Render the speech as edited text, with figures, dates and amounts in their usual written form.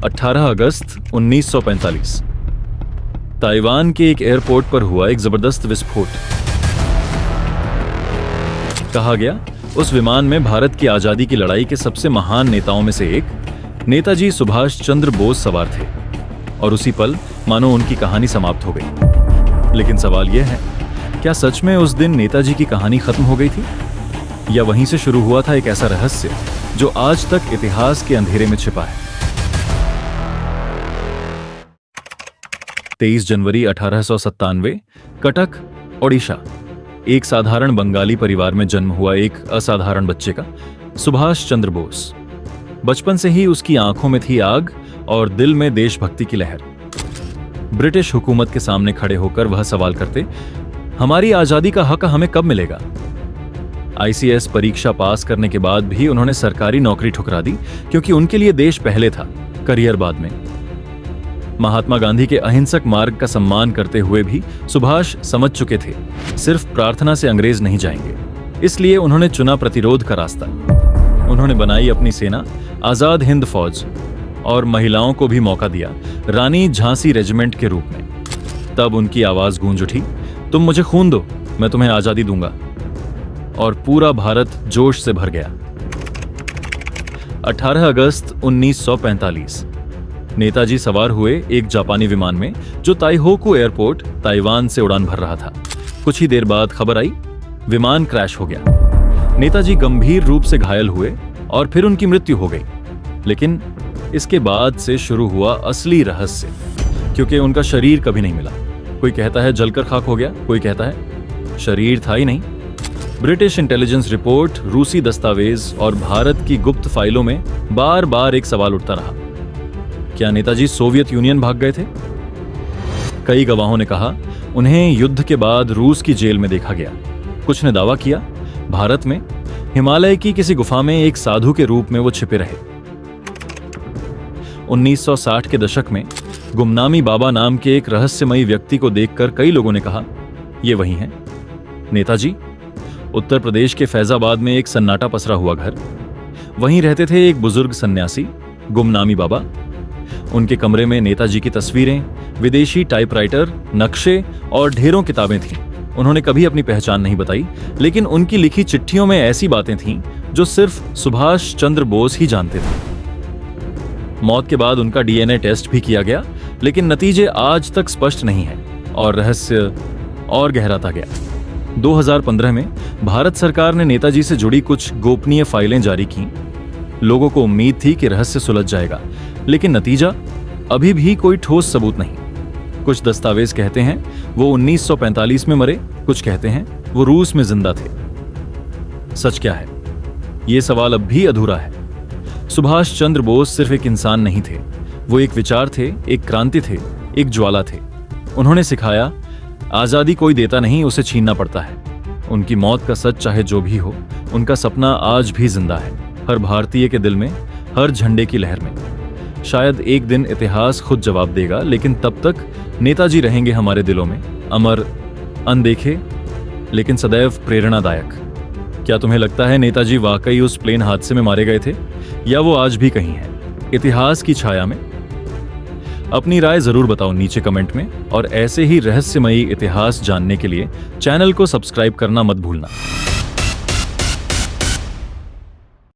18 अगस्त 1945 Taiwan के एक airport पर हुआ एक जबरदस्त विस्फोट। कहा गया उस विमान में भारत की आजादी की लड़ाई के सबसे महान नेताओं में से एक नेताजी सुभाष चंद्र बोस सवार थे और उसी पल मानो उनकी कहानी समाप्त हो गई। लेकिन सवाल यह है, क्या सच में उस दिन नेताजी की कहानी खत्म हो गई थी या वहीं से शुरू हुआ था एक ऐसा रहस्य जो आज तक इतिहास के अंधेरे में छिपा है। 23 जनवरी 1897 कटक, ओडिशा। एक साधारण बंगाली परिवार में जन्म हुआ एक असाधारण बच्चे का, सुभाष चंद्र बोस। बचपन से ही उसकी आंखों में थी आग और दिल में देशभक्ति की लहर। ब्रिटिश हुकूमत के सामने खड़े होकर वह सवाल करते, हमारी आजादी का हक हमें कब मिलेगा। ICS परीक्षा पास करने के बाद भी उन्होंने सरकारी नौकरी ठुकरा दी क्योंकि उनके लिए देश पहले था, करियर बाद में। महात्मा गांधी के अहिंसक मार्ग का सम्मान करते हुए भी सुभाष समझ चुके थे, सिर्फ प्रार्थना से अंग्रेज नहीं जाएंगे। इसलिए उन्होंने चुना प्रतिरोध का रास्ता। उन्होंने बनाई अपनी सेना, आजाद हिंद फौज, और महिलाओं को भी मौका दिया, रानी झांसी रेजिमेंट के रूप में। तब उनकी आवाज गूंज उठी, तुम मुझे खून दो, मैं तुम्हें आजादी दूंगा। और पूरा भारत जोश से भर गया। 18 अगस्त 1945 नेताजी सवार हुए एक जापानी विमान में जो ताइहोकू एयरपोर्ट, ताइवान से उड़ान भर रहा था। कुछ ही देर बाद खबर आई, विमान क्रैश हो गया। नेताजी गंभीर रूप से घायल हुए और फिर उनकी मृत्यु हो गई। लेकिन इसके बाद से शुरू हुआ असली रहस्य, क्योंकि उनका शरीर कभी नहीं मिला। कोई कहता है जलकर खाक हो गया, कोई कहता है शरीर था ही नहीं। ब्रिटिश इंटेलिजेंस रिपोर्ट, रूसी दस्तावेज और भारत की गुप्त फाइलों में बार बार एक सवाल उठता रहा, क्या नेताजी सोवियत यूनियन भाग गए थे? कई गवाहों ने कहा उन्हें युद्ध के बाद रूस की जेल में देखा गया। कुछ ने दावा किया भारत में हिमालय की किसी गुफा में एक साधु के रूप में वो छिपे रहे। 1960 के दशक में गुमनामी बाबा नाम के एक रहस्यमयी व्यक्ति को देखकर कई लोगों ने कहा ये वही हैं नेताजी। उत्तर प्रदेश के फैजाबाद में एक सन्नाटा पसरा हुआ घर, वहीं रहते थे एक बुजुर्ग सन्यासी गुमनामी बाबा। उनके कमरे में नेताजी की तस्वीरें, विदेशी टाइपराइटर, नक्शे और ढेरों किताबें थीं। उन्होंने कभी अपनी पहचान नहीं बताई, लेकिन उनकी लिखी चिट्ठियों में ऐसी बातें थीं जो सिर्फ सुभाष चंद्र बोस ही जानते थे। मौत के बाद उनका DNA टेस्ट भी किया गया, लेकिन नतीजे आज तक स्पष्ट नहीं हैं और रहस्य और गहराता गया। 2015 में भारत सरकार ने नेताजी से जुड़ी कुछ गोपनीय फाइलें जारी की। लोगों को उम्मीद थी कि रहस्य सुलझ जाएगा, लेकिन नतीजा अभी भी कोई ठोस सबूत नहीं। कुछ दस्तावेज कहते हैं वो 1945 में मरे, कुछ कहते हैं वो रूस में जिंदा थे। सच क्या है, ये सवाल अब भी अधूरा है। सुभाष चंद्र बोस सिर्फ एक इंसान नहीं थे, वो एक विचार थे, एक क्रांति थे, एक ज्वाला थे। उन्होंने सिखाया आजादी कोई देता नहीं, उसे छीनना पड़ता है। उनकी मौत का सच चाहे जो भी हो, उनका सपना आज भी जिंदा है, हर भारतीय के दिल में, हर झंडे की लहर में। शायद एक दिन इतिहास खुद जवाब देगा, लेकिन तब तक नेताजी रहेंगे हमारे दिलों में, अमर, अनदेखे, लेकिन सदैव प्रेरणादायक। क्या तुम्हें लगता है नेताजी वाकई उस प्लेन हादसे में मारे गए थे, या वो आज भी कहीं हैं, इतिहास की छाया में? अपनी राय जरूर बताओ नीचे कमेंट में, और ऐसे ही रहस्यमयी इतिहास जानने के लिए चैनल को सब्सक्राइब करना मत भूलना।